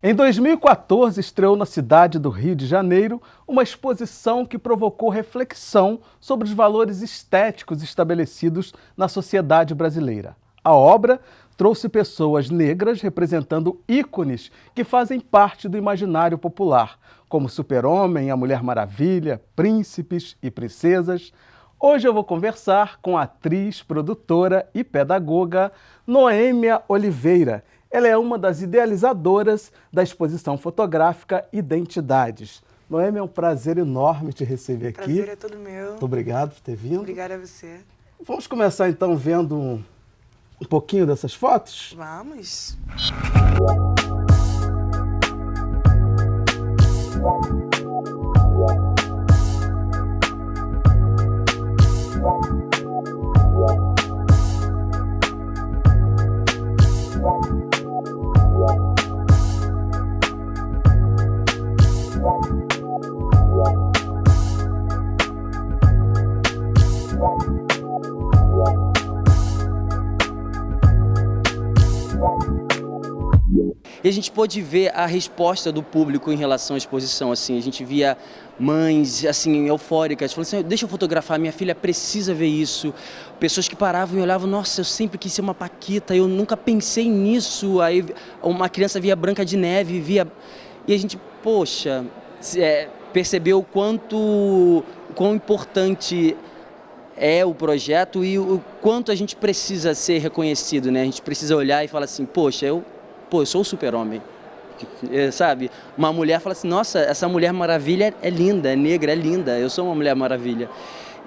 Em 2014, estreou na cidade do Rio de Janeiro uma exposição que provocou reflexão sobre os valores estéticos estabelecidos na sociedade brasileira. A obra trouxe pessoas negras representando ícones que fazem parte do imaginário popular, como Super-Homem, a Mulher Maravilha, príncipes e princesas. Hoje eu vou conversar com a atriz, produtora e pedagoga Noêmia Oliveira. Ela é uma das idealizadoras da exposição fotográfica Identidades. Noêmia, é um prazer enorme te receber aqui. O prazer é todo meu. Muito obrigado por ter vindo. Obrigada a você. Vamos começar então vendo um pouquinho dessas fotos? Vamos. E a gente pôde ver a resposta do público em relação à exposição, assim, a gente via mães, assim, eufóricas, falando assim, deixa eu fotografar, minha filha precisa ver isso. Pessoas que paravam e olhavam, nossa, eu sempre quis ser uma Paquita, eu nunca pensei nisso. Aí uma criança via Branca de Neve, via... E a gente, poxa, percebeu quão importante é o projeto e o quanto a gente precisa ser reconhecido, né? A gente precisa olhar e falar assim, poxa, eu sou o Super-Homem, sabe? Uma mulher fala assim, nossa, essa Mulher Maravilha é linda, é negra, é linda, eu sou uma Mulher Maravilha.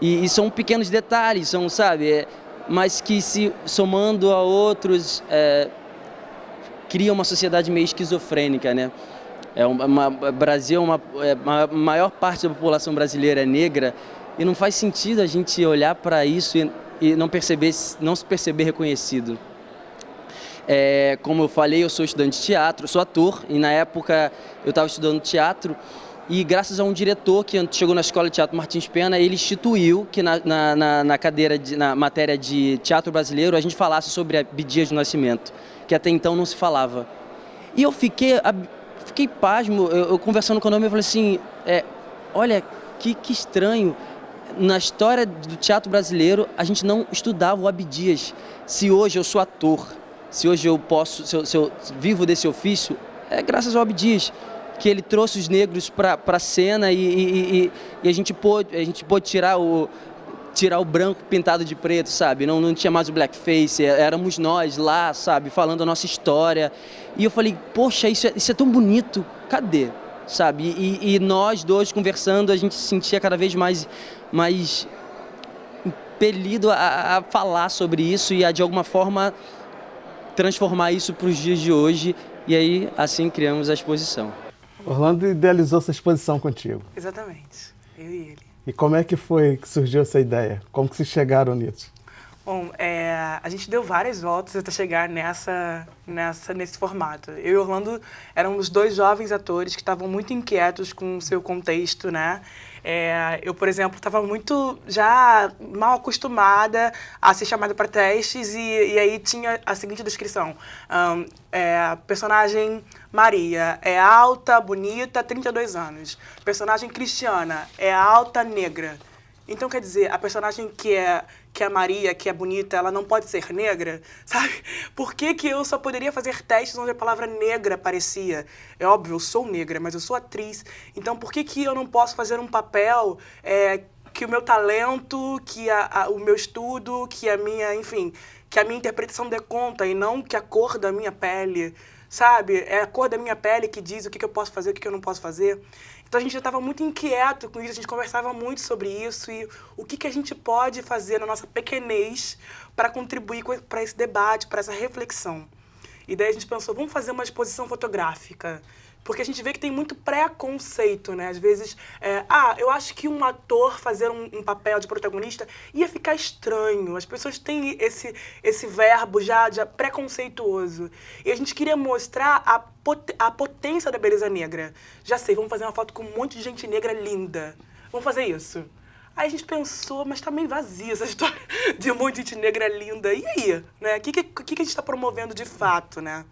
E são pequenos detalhes, são, sabe, mas que se somando a outros, cria uma sociedade meio esquizofrênica, né? Brasil, a maior parte da população brasileira é negra e não faz sentido a gente olhar para isso e não se perceber reconhecido. Como eu falei, eu sou estudante de teatro, sou ator, e na época eu estava estudando teatro, e graças a um diretor que chegou na Escola de Teatro Martins Pena, ele instituiu que na matéria de teatro brasileiro a gente falasse sobre Abdias do Nascimento, que até então não se falava. E eu fiquei pasmo, eu conversando com o nome, eu falei assim, olha, que estranho, na história do teatro brasileiro a gente não estudava o Abdias. Se hoje eu sou ator, se hoje eu posso, se eu vivo desse ofício, é graças ao Abdias, que ele trouxe os negros para a cena e a gente pôde tirar o branco pintado de preto, sabe? Não tinha mais o blackface, éramos nós lá, sabe? Falando a nossa história. E eu falei, poxa, isso é tão bonito, cadê? Sabe? E nós dois conversando, a gente se sentia cada vez mais impelido a falar sobre isso e a, de alguma forma, transformar isso para os dias de hoje, e aí assim criamos a exposição. Orlando idealizou essa exposição contigo. Exatamente, eu e ele. E como é que foi que surgiu essa ideia? Como que vocês chegaram nisso? Bom, a gente deu várias voltas até chegar nesse formato. Eu e Orlando éramos dois jovens atores que estavam muito inquietos com o seu contexto, né? Eu, por exemplo, estava muito já mal acostumada a ser chamada para testes e aí tinha a seguinte descrição. A personagem Maria é alta, bonita, 32 anos. Personagem Cristiana é alta, negra. Então, quer dizer, a personagem que é Maria, que é bonita, ela não pode ser negra, sabe? Por que eu só poderia fazer testes onde a palavra negra aparecia? É óbvio, eu sou negra, mas eu sou atriz. Então, por que eu não posso fazer um papel que o meu talento, que o meu estudo, que a minha interpretação dê conta e não que a cor da minha pele, sabe? É a cor da minha pele que diz o que eu posso fazer, o que eu não posso fazer. Então a gente já estava muito inquieto com isso, a gente conversava muito sobre isso e o que a gente pode fazer na nossa pequenez para contribuir para esse debate, para essa reflexão. E daí a gente pensou, vamos fazer uma exposição fotográfica. Porque a gente vê que tem muito preconceito, né? Às vezes, eu acho que um ator fazer um papel de protagonista ia ficar estranho. As pessoas têm esse verbo já preconceituoso. E a gente queria mostrar a potência da beleza negra. Já sei, vamos fazer uma foto com um monte de gente negra linda. Vamos fazer isso. Aí a gente pensou, mas tá meio vazia essa história de um monte de gente negra linda. E aí, né? O que a gente está promovendo de fato, né?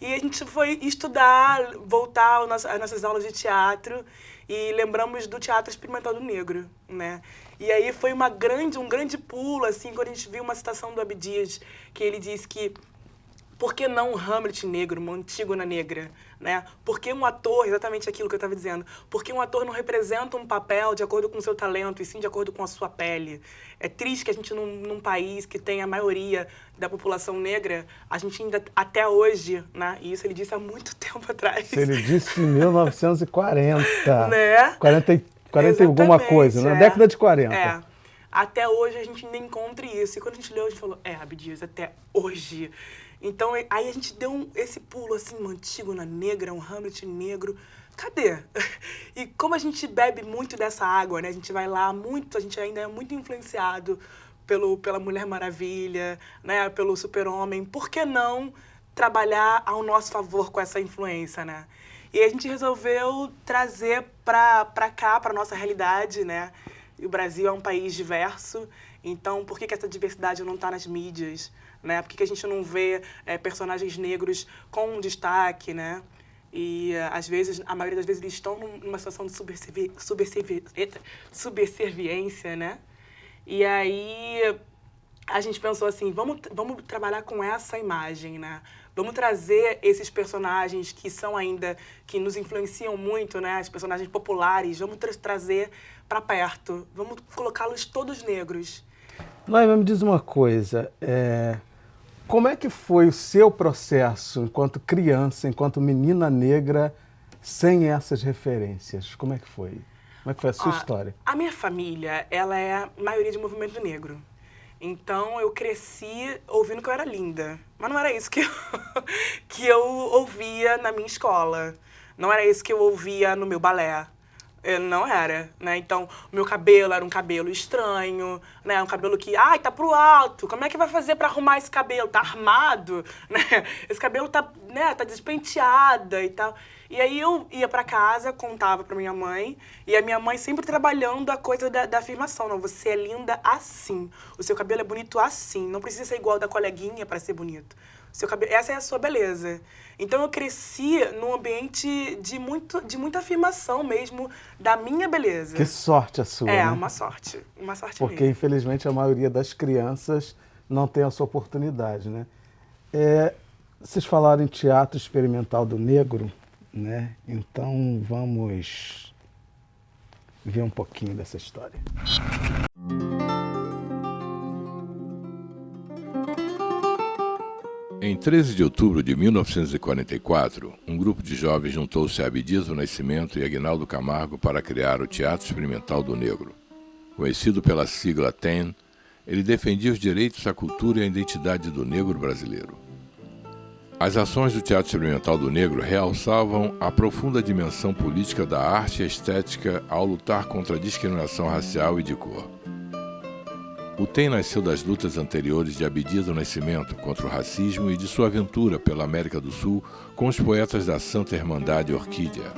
E a gente foi estudar, voltar às nossas aulas de teatro e lembramos do Teatro Experimental do Negro, né? E aí foi um grande pulo, assim, quando a gente viu uma citação do Abdias, que ele diz que por que não um Hamlet negro, uma Antígona negra, né? Por que um ator, exatamente aquilo que eu estava dizendo, por que um ator não representa um papel de acordo com o seu talento e sim de acordo com a sua pele? É triste que a gente, num país que tem a maioria da população negra, a gente ainda, até hoje, né? E isso ele disse há muito tempo atrás. Ele disse em 1940. Né? 40 e alguma coisa, na década de 40. É. Até hoje a gente ainda encontra isso. E quando a gente leu, a gente falou, Abdias, até hoje. Então, aí a gente deu esse pulo, assim, uma Antígona negra, um Hamlet negro. Cadê? E como a gente bebe muito dessa água, né? A gente vai lá muito, a gente ainda é muito influenciado pela Mulher Maravilha, né? Pelo Super-Homem. Por que não trabalhar ao nosso favor com essa influência, né? E a gente resolveu trazer pra cá, pra nossa realidade, né? E o Brasil é um país diverso, então por que essa diversidade não está nas mídias? Né? Por que a gente não vê personagens negros com um destaque, né? E às vezes, a maioria das vezes, eles estão numa situação de subserviência, né? E aí a gente pensou assim, vamos trabalhar com essa imagem, né? Vamos trazer esses personagens que são ainda, que nos influenciam muito, né? Os personagens populares, vamos trazer para perto, vamos colocá-los todos negros. Naima, me diz uma coisa, como é que foi o seu processo enquanto criança, enquanto menina negra, sem essas referências? Como é que foi? Como é que foi a sua história? A minha família, ela é a maioria de movimento negro. Então, eu cresci ouvindo que eu era linda. Mas não era isso que eu ouvia na minha escola. Não era isso que eu ouvia no meu balé. Não era, né? Então, o meu cabelo era um cabelo estranho, né? Um cabelo que, tá pro alto. Como é que vai fazer pra arrumar esse cabelo? Tá armado, né? Esse cabelo tá despenteada e tal. E aí eu ia pra casa, contava pra minha mãe, e a minha mãe sempre trabalhando a coisa da afirmação. Não, você é linda assim. O seu cabelo é bonito assim. Não precisa ser igual ao da coleguinha pra ser bonito. Seu cabelo, essa é a sua beleza. Então eu cresci num ambiente de muita afirmação mesmo da minha beleza. Que sorte a sua, né? Uma sorte Porque mesmo. infelizmente a maioria das crianças não tem essa oportunidade, né? Vocês falaram em Teatro Experimental do Negro, né? Então vamos ver um pouquinho dessa história. Em 13 de outubro de 1944, um grupo de jovens juntou-se a Abdias do Nascimento e Aguinaldo Camargo para criar o Teatro Experimental do Negro. Conhecido pela sigla TEN, ele defendia os direitos à cultura e à identidade do negro brasileiro. As ações do Teatro Experimental do Negro realçavam a profunda dimensão política da arte e estética ao lutar contra a discriminação racial e de cor. O TEM nasceu das lutas anteriores de Abdias do Nascimento contra o racismo e de sua aventura pela América do Sul com os poetas da Santa Irmandade Orquídea.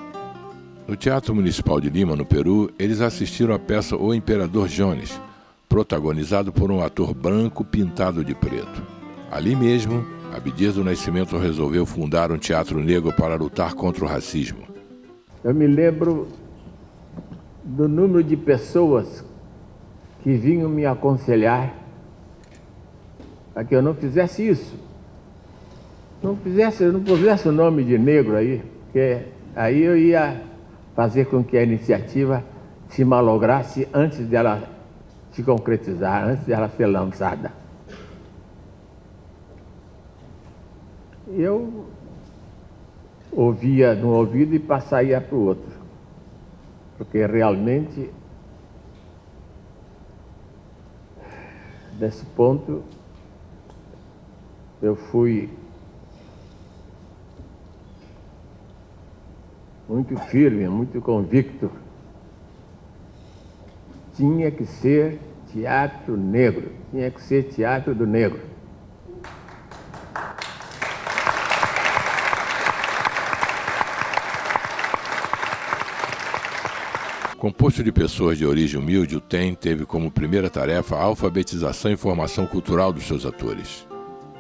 No Teatro Municipal de Lima, no Peru, eles assistiram à peça O Imperador Jones, protagonizado por um ator branco pintado de preto. Ali mesmo, Abdias do Nascimento resolveu fundar um teatro negro para lutar contra o racismo. Eu me lembro do número de pessoas que vinham me aconselhar para que eu não fizesse isso. Não pusesse o nome de negro aí, porque aí eu ia fazer com que a iniciativa se malograsse antes dela se concretizar, antes dela ser lançada. Eu ouvia no ouvido e passaria para o outro, porque realmente, nesse ponto, eu fui muito firme, muito convicto. Tinha que ser teatro negro, tinha que ser teatro do negro. Composto de pessoas de origem humilde, o TEM teve como primeira tarefa a alfabetização e formação cultural dos seus atores.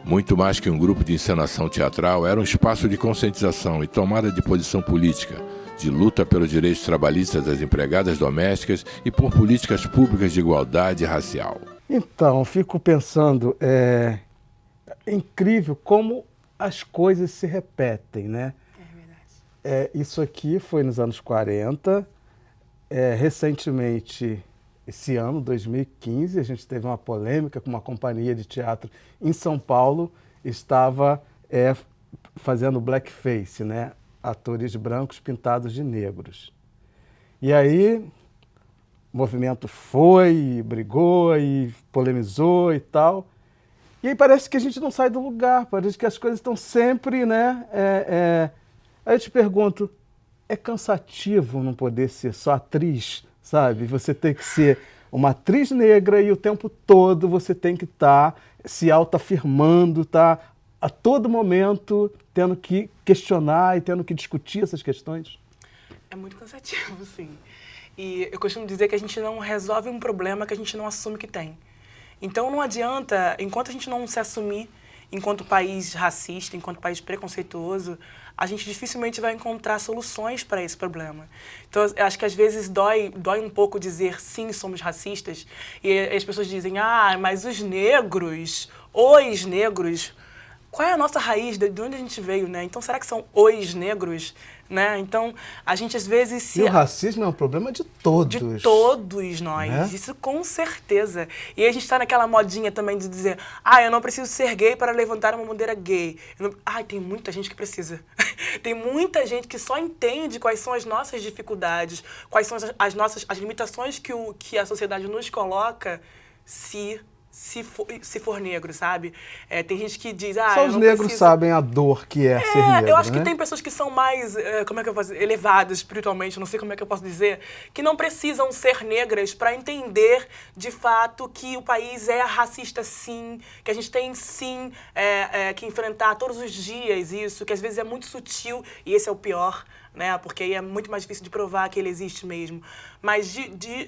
Muito mais que um grupo de encenação teatral, era um espaço de conscientização e tomada de posição política, de luta pelos direitos trabalhistas das empregadas domésticas e por políticas públicas de igualdade racial. Então, fico pensando, é incrível como as coisas se repetem, né? É verdade. Isso aqui foi nos anos 40, recentemente, esse ano, 2015, a gente teve uma polêmica com uma companhia de teatro em São Paulo, estava fazendo blackface, né? Atores brancos pintados de negros. E aí, o movimento foi, brigou e polemizou e tal. E aí parece que a gente não sai do lugar, parece que as coisas estão sempre, né? Aí eu te pergunto, é cansativo não poder ser só atriz, sabe? Você tem que ser uma atriz negra e o tempo todo você tem que estar se autoafirmando, tá a todo momento tendo que questionar e tendo que discutir essas questões? É muito cansativo, sim. E eu costumo dizer que a gente não resolve um problema que a gente não assume que tem. Então não adianta, enquanto a gente não se assumir enquanto país racista, enquanto país preconceituoso, a gente dificilmente vai encontrar soluções para esse problema. Então, eu acho que às vezes dói um pouco dizer sim, somos racistas, e as pessoas dizem, mas os negros, qual é a nossa raiz, de onde a gente veio, né? Então, será que são os negros, né? Então, a gente às vezes se... E o racismo é um problema de todos. De todos nós, né? Isso com certeza. E a gente está naquela modinha também de dizer, eu não preciso ser gay para levantar uma bandeira gay. Tem muita gente que precisa. Tem muita gente que só entende quais são as nossas dificuldades, quais são as limitações que a sociedade nos coloca se for negro, sabe? Tem gente que diz, Só os negros sabem a dor que é ser negro, eu acho né? que tem pessoas que são mais, como é que eu posso dizer, elevadas espiritualmente, não sei como é que eu posso dizer, que não precisam ser negras para entender, de fato, que o país é racista, sim, que a gente tem, sim, que enfrentar todos os dias isso, que às vezes é muito sutil, e esse é o pior, né? Porque aí é muito mais difícil de provar que ele existe mesmo. Mas,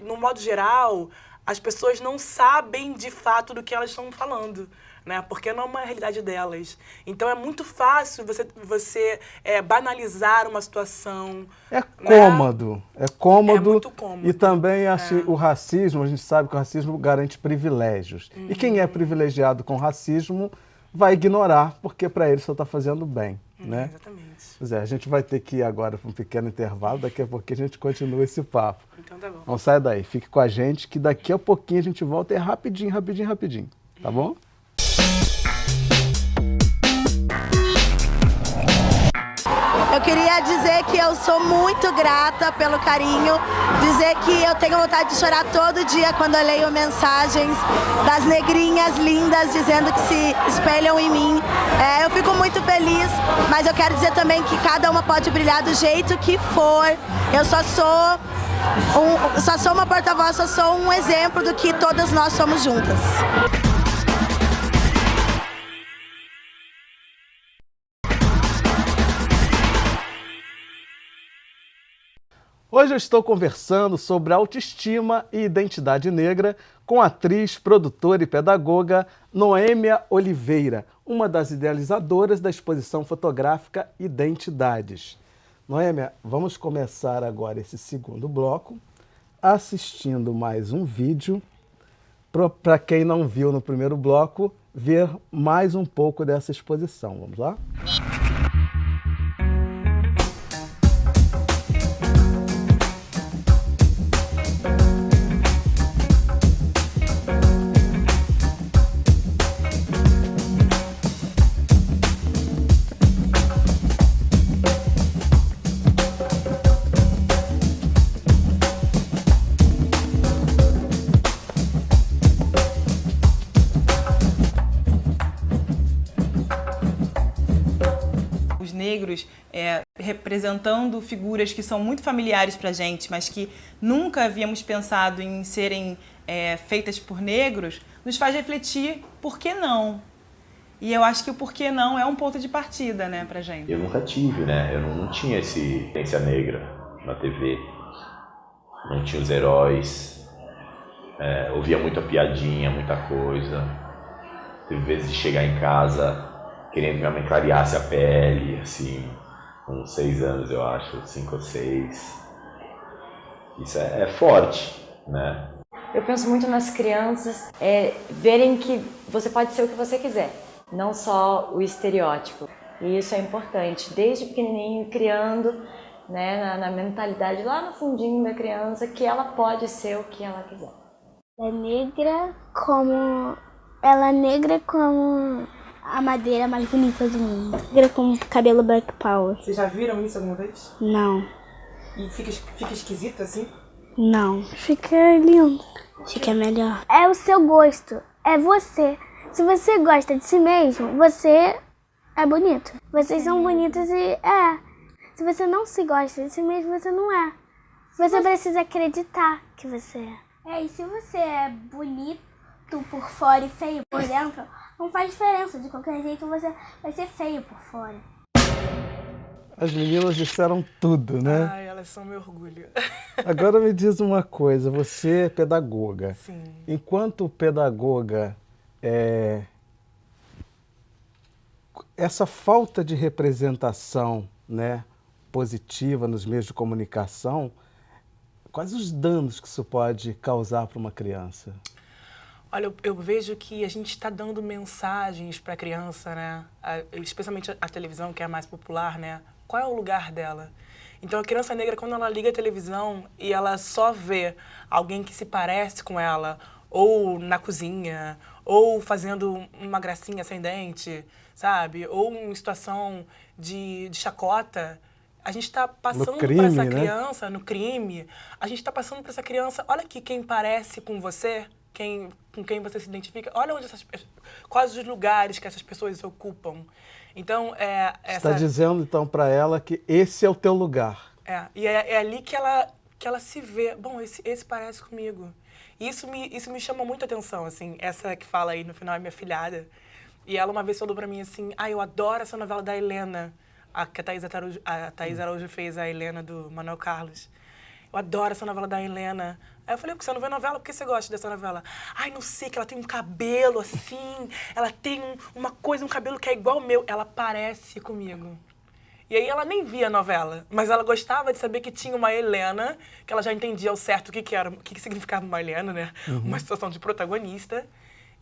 no modo geral, as pessoas não sabem de fato do que elas estão falando, né? Porque não é uma realidade delas. Então é muito fácil você banalizar uma situação. É cômodo, né? É cômodo. É muito cômodo. E também o racismo, a gente sabe que o racismo garante privilégios. E quem é privilegiado com racismo vai ignorar, porque para ele só está fazendo bem, né? Exatamente. Pois a gente vai ter que ir agora para um pequeno intervalo, daqui a pouquinho a gente continua esse papo. Então tá bom. Não saia daí, fique com a gente, que daqui a pouquinho a gente volta, rapidinho, tá bom? Eu queria dizer que eu sou muito grata pelo carinho, dizer que eu tenho vontade de chorar todo dia quando eu leio mensagens das negrinhas lindas dizendo que se espelham em mim. Eu fico muito feliz, mas eu quero dizer também que cada uma pode brilhar do jeito que for. Eu só sou uma porta-voz, só sou um exemplo do que todas nós somos juntas. Hoje eu estou conversando sobre autoestima e identidade negra com a atriz, produtora e pedagoga Noêmia Oliveira, uma das idealizadoras da exposição fotográfica Identidades. Noêmia, vamos começar agora esse segundo bloco assistindo mais um vídeo para quem não viu no primeiro bloco, ver mais um pouco dessa exposição. Vamos lá? negros, representando figuras que são muito familiares para a gente, mas que nunca havíamos pensado em serem feitas por negros, nos faz refletir por que não. E eu acho que o porquê não é um ponto de partida, né, pra gente. Eu nunca tive, né? Eu não tinha esse Ciência Negra na TV. Não tinha os heróis. Ouvia muita piadinha, muita coisa. Teve vezes de chegar em casa querendo que minha mãe clareasse a pele, assim, com 6 anos, eu acho, 5 ou 6. Isso é forte, né? Eu penso muito nas crianças verem que você pode ser o que você quiser. Não só o estereótipo. E isso é importante, desde pequenininho, criando, né, na mentalidade lá no fundinho da criança, que ela pode ser o que ela quiser. Ela é negra como a madeira mais bonita do mundo. Negra com cabelo Black Power. Vocês já viram isso alguma vez? Não. E fica esquisito assim? Não. Fica lindo. Fica melhor. É o seu gosto. É você. Se você gosta de si mesmo, você é bonito. Vocês são bonitos e Se você não se gosta de si mesmo, você não é. Você precisa acreditar que você é. E se você é bonito por fora e feio por dentro, não faz diferença. De qualquer jeito, você vai ser feio por fora. As meninas disseram tudo, né? Ai, elas são meu orgulho. Agora me diz uma coisa, você é pedagoga. Sim. Enquanto pedagoga, essa falta de representação, né, positiva nos meios de comunicação, quais os danos que isso pode causar para uma criança? Olha, eu vejo que a gente está dando mensagens para a criança, né? Especialmente a televisão, que é a mais popular, né? Qual é o lugar dela? Então, a criança negra, quando ela liga a televisão e ela só vê alguém que se parece com ela, ou na cozinha, ou fazendo uma gracinha sem dente, sabe? Ou em situação de chacota, a gente está passando para essa criança, no crime, a gente está passando para essa criança, olha aqui quem parece com você, com quem você se identifica, olha quais os lugares que essas pessoas ocupam. Então, Você está dizendo, então, para ela que esse é o teu lugar. E é ali que ela se vê, bom, esse parece comigo. E isso me chama muito a atenção, assim, essa que fala aí no final é minha filhada. E ela uma vez falou pra mim assim, eu adoro essa novela da Helena, que a Thaís Araújo fez, a Helena do Manuel Carlos. Eu adoro essa novela da Helena. Aí eu falei, porque você não vê novela? Por que você gosta dessa novela? Não sei, que ela tem um cabelo assim, ela tem uma coisa, um cabelo que é igual ao meu. Ela parece comigo. E aí ela nem via a novela, mas ela gostava de saber que tinha uma Helena, que ela já entendia ao certo o que significava uma Helena, né? Uma situação de protagonista.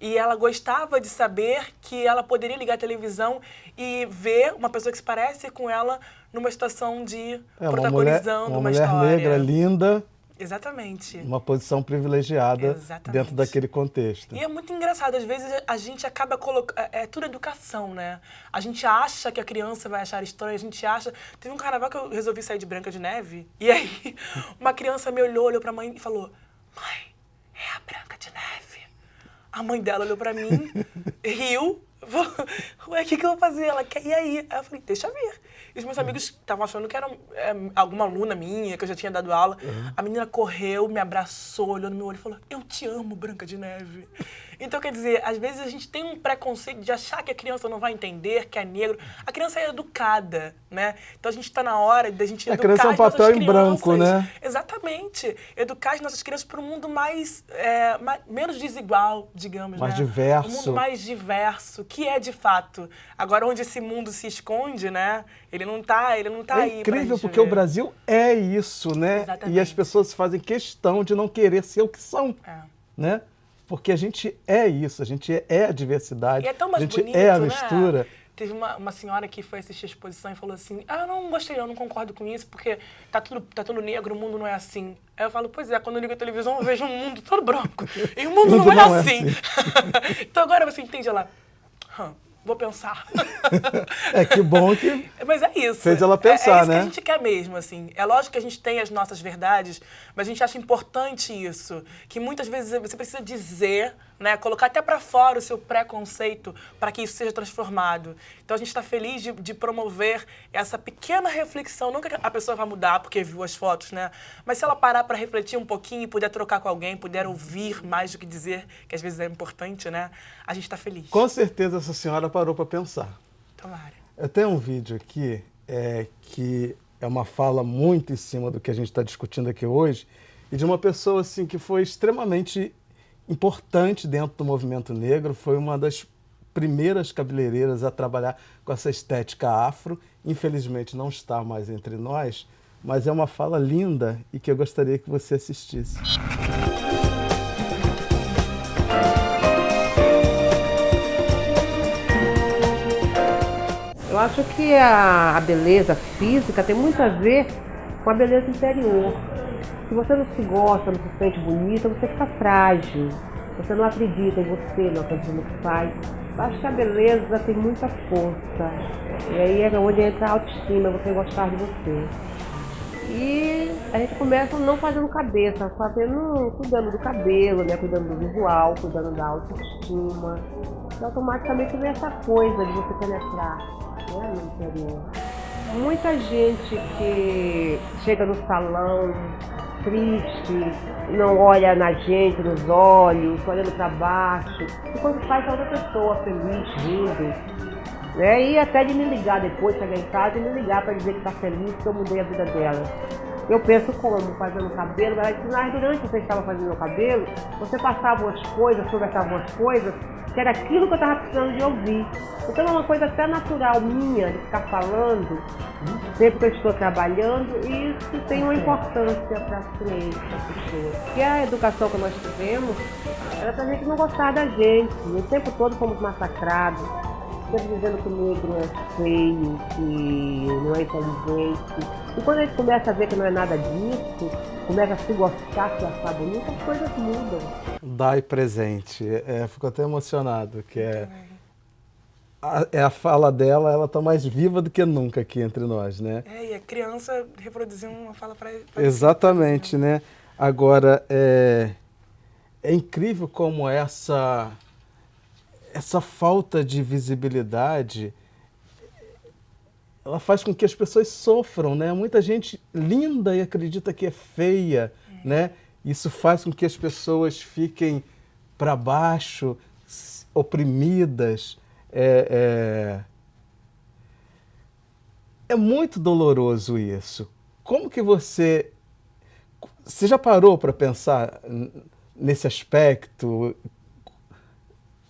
E ela gostava de saber que ela poderia ligar a televisão e ver uma pessoa que se parece com ela numa situação de protagonizando uma história. Uma mulher negra, linda. Exatamente. Uma posição privilegiada dentro daquele contexto. E é muito engraçado, às vezes a gente acaba colocando... É tudo educação, né? A gente acha que a criança vai achar estranho, a gente acha... Teve um carnaval que eu resolvi sair de Branca de Neve, e aí uma criança me olhou pra mãe e falou, mãe, é a Branca de Neve. A mãe dela olhou pra mim, riu, falou, ué, o que eu vou fazer? Ela quer ir aí. Aí eu falei, deixa vir. E os meus amigos estavam achando que era alguma aluna minha, que eu já tinha dado aula. A menina correu, me abraçou, olhou no meu olho e falou, eu te amo, Branca de Neve. Então, quer dizer, às vezes a gente tem um preconceito de achar que a criança não vai entender, que é negro. A criança é educada, né? Então a gente está na hora da gente educar a criança é um papel em branco, né? Exatamente. Educar as nossas crianças para um mundo menos desigual, digamos, mais né? diverso. Um mundo mais diverso, que é de fato. Agora, onde esse mundo se esconde, né? Ele não tá aí pra gente ver. É incrível, porque o Brasil é isso, né? Exatamente. E as pessoas fazem questão de não querer ser o que são, né? Porque a gente é isso, a gente é a diversidade, e é tão mais a gente bonito, é a né? mistura. Teve uma senhora que foi assistir a exposição e falou assim, eu não gostei, eu não concordo com isso, porque tá tudo negro, o mundo não é assim. Aí eu falo, pois é, quando eu ligo a televisão eu vejo um mundo todo branco, e o mundo não é assim. Então agora você entende, ela, vou pensar. Que bom que Mas é isso. fez ela pensar, é isso né? que a gente quer mesmo, assim. É lógico que a gente tem as nossas verdades, mas a gente acha importante isso. Que muitas vezes você precisa dizer, né? Colocar até para fora o seu preconceito para que isso seja transformado. Então a gente está feliz de promover essa pequena reflexão. Nunca a pessoa vai mudar porque viu as fotos, né? Mas se ela parar para refletir um pouquinho e puder trocar com alguém, puder ouvir mais do que dizer, que às vezes é importante, né? A gente está feliz. Com certeza essa senhora parou para pensar. Tomara. Eu tenho um vídeo aqui que é uma fala muito em cima do que a gente está discutindo aqui hoje e de uma pessoa assim que foi extremamente importante dentro do movimento negro, foi uma das primeiras cabeleireiras a trabalhar com essa estética afro. Infelizmente não está mais entre nós, mas é uma fala linda e que eu gostaria que você assistisse. Eu acho que a beleza física tem muito a ver com a beleza interior. Se você não se gosta, não se sente bonita, você fica frágil. Você não acredita em você, não acredita no que faz. Eu acho que a beleza tem muita força. E aí é onde entra a autoestima, você gostar de você. E a gente começa não fazendo cabeça, cuidando do cabelo, né? Cuidando do visual, cuidando da autoestima. E automaticamente vem essa coisa de você penetrar, né, no interior. Muita gente que chega no salão triste, não olha na gente, nos olhos, olhando para baixo. E quando faz a outra pessoa feliz, rindo. Né? E até de me ligar depois, chegar em casa e me ligar para dizer que está feliz, que eu mudei a vida dela. Eu penso como? Fazendo cabelo, ela disse, mas durante que você estava fazendo meu cabelo, você passava umas coisas, conversava umas coisas, que era aquilo que eu estava precisando de ouvir. Então é uma coisa até natural minha, de ficar falando, sempre que eu estou trabalhando, e isso tem uma importância para a ciência, para as pessoas. E a educação que nós tivemos era para a gente não gostar da gente, o tempo todo fomos massacrados, sempre dizendo que o negro é feio, que não é inteligente. E quando a gente começa a ver que não é nada disso, começa a se gostar, se achar bonito, as coisas mudam. Dai presente. Fico até emocionado, que a fala dela, ela está mais viva do que nunca aqui entre nós, né? E a criança reproduziu uma fala para exatamente, né? Agora, é incrível como essa falta de visibilidade, ela faz com que as pessoas sofram, né? Muita gente linda e acredita que é feia, né? Isso faz com que as pessoas fiquem para baixo, oprimidas. É muito doloroso isso. Como que você já parou para pensar nesse aspecto?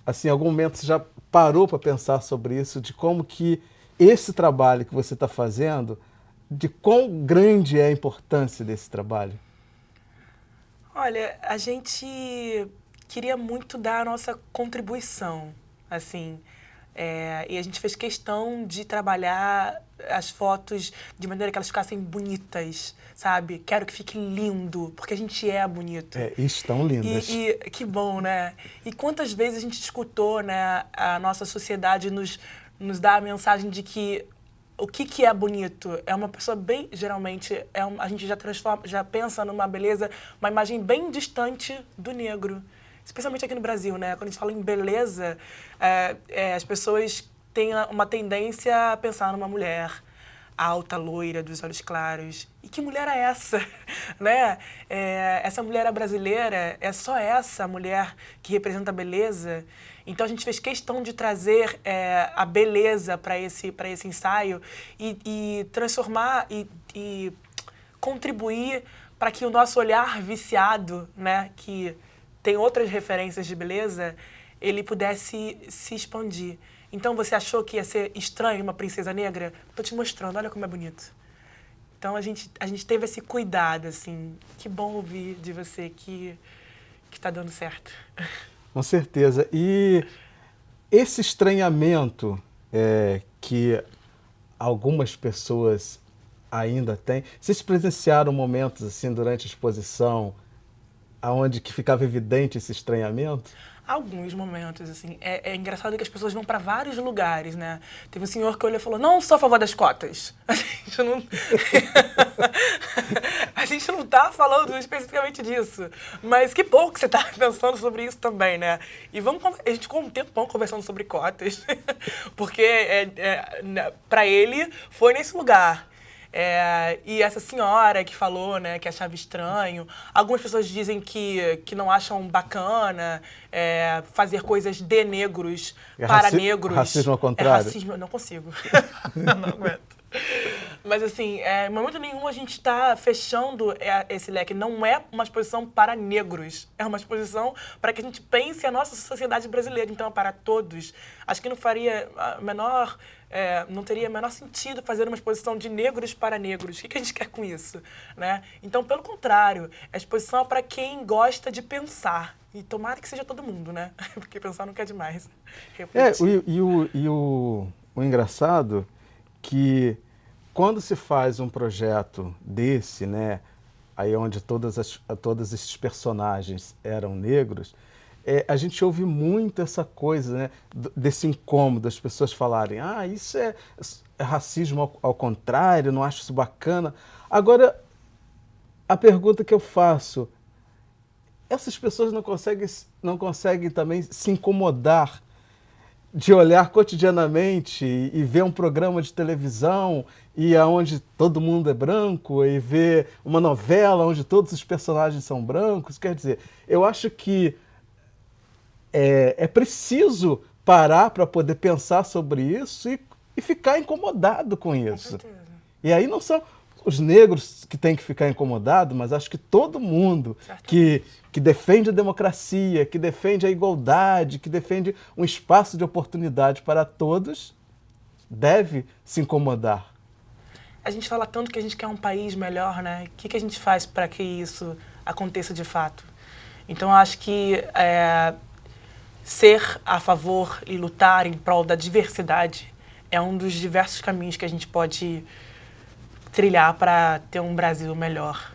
Assim, em algum momento você já parou para pensar sobre isso, de como que esse trabalho que você está fazendo, de quão grande é a importância desse trabalho? Olha, a gente queria muito dar a nossa contribuição, assim, e a gente fez questão de trabalhar as fotos de maneira que elas ficassem bonitas, sabe? Quero que fique lindo, porque a gente é bonito. Estão lindas. E que bom, né? E quantas vezes a gente escutou, né, a nossa sociedade nos dá a mensagem de que o que é bonito? É uma pessoa bem, geralmente, a gente já pensa numa beleza, uma imagem bem distante do negro. Especialmente aqui no Brasil, né? Quando a gente fala em beleza, as pessoas têm uma tendência a pensar numa mulher alta, loira, dos olhos claros. E que mulher é essa? Né? Essa mulher é brasileira? É só essa mulher que representa a beleza? Então a gente fez questão de trazer a beleza para esse ensaio e transformar e contribuir para que o nosso olhar viciado, né, que tem outras referências de beleza, ele pudesse se expandir. Então você achou que ia ser estranho uma princesa negra? Tô te mostrando, olha como é bonito. Então a gente teve esse cuidado, assim. Que bom ouvir de você que tá dando certo. Com certeza. E esse estranhamento que algumas pessoas ainda têm, vocês presenciaram momentos assim durante a exposição aonde que ficava evidente esse estranhamento? Alguns momentos, assim. É engraçado que as pessoas vão para vários lugares, né? Teve um senhor que olhou e falou, não sou a favor das cotas. A gente não... a gente não tá falando especificamente disso. Mas que bom que você tá pensando sobre isso também, né? E a gente ficou um tempão conversando sobre cotas. Porque para ele foi nesse lugar. E essa senhora que falou, né, que achava estranho, algumas pessoas dizem que não acham bacana fazer coisas de negros para negros. Racismo ao contrário? Racismo, eu não consigo. Não aguento. Mas assim, em momento nenhum a gente está fechando esse leque. Não é uma exposição para negros, é uma exposição para que a gente pense a nossa sociedade brasileira. Então é para todos. Acho que não faria não teria o menor sentido fazer uma exposição de negros para negros. O que a gente quer com isso? Né? Então, pelo contrário, a exposição é para quem gosta de pensar. E tomara que seja todo mundo, né? Porque pensar nunca é demais. O engraçado que quando se faz um projeto desse, né, aí onde todos esses personagens eram negros, a gente ouve muito essa coisa, né, desse incômodo, as pessoas falarem, isso é racismo ao contrário, não acho isso bacana. Agora, a pergunta que eu faço, essas pessoas não conseguem também se incomodar de olhar cotidianamente e ver um programa de televisão e aonde todo mundo é branco e ver uma novela onde todos os personagens são brancos? Quer dizer, eu acho que é preciso parar para poder pensar sobre isso e ficar incomodado com isso. Com certeza. E aí não são os negros que têm que ficar incomodados, mas acho que todo mundo que defende a democracia, que defende a igualdade, que defende um espaço de oportunidade para todos, deve se incomodar. A gente fala tanto que a gente quer um país melhor, né? O que a gente faz para que isso aconteça de fato? Então, eu acho que ser a favor e lutar em prol da diversidade é um dos diversos caminhos que a gente pode trilhar para ter um Brasil melhor,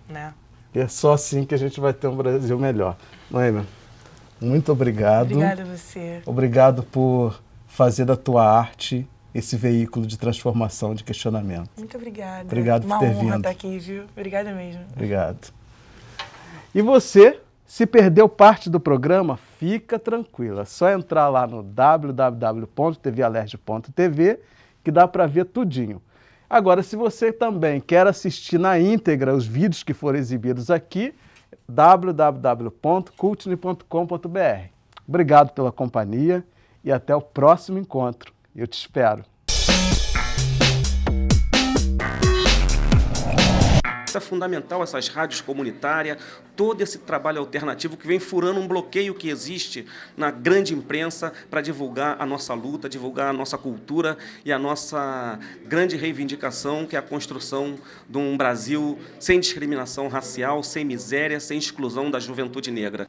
né? E é só assim que a gente vai ter um Brasil melhor. Noêmia, muito obrigado. Obrigada a você. Obrigado por fazer da tua arte esse veículo de transformação, de questionamento. Muito obrigada. Obrigado por ter vindo. Uma honra estar aqui, viu? Obrigada mesmo. Obrigado. E você, se perdeu parte do programa, fica tranquila. É só entrar lá no www.tvalerj.tv que dá para ver tudinho. Agora, se você também quer assistir na íntegra os vídeos que foram exibidos aqui, www.cultne.com.br. Obrigado pela companhia e até o próximo encontro. Eu te espero. É fundamental essas rádios comunitárias, todo esse trabalho alternativo que vem furando um bloqueio que existe na grande imprensa para divulgar a nossa luta, divulgar a nossa cultura e a nossa grande reivindicação, que é a construção de um Brasil sem discriminação racial, sem miséria, sem exclusão da juventude negra.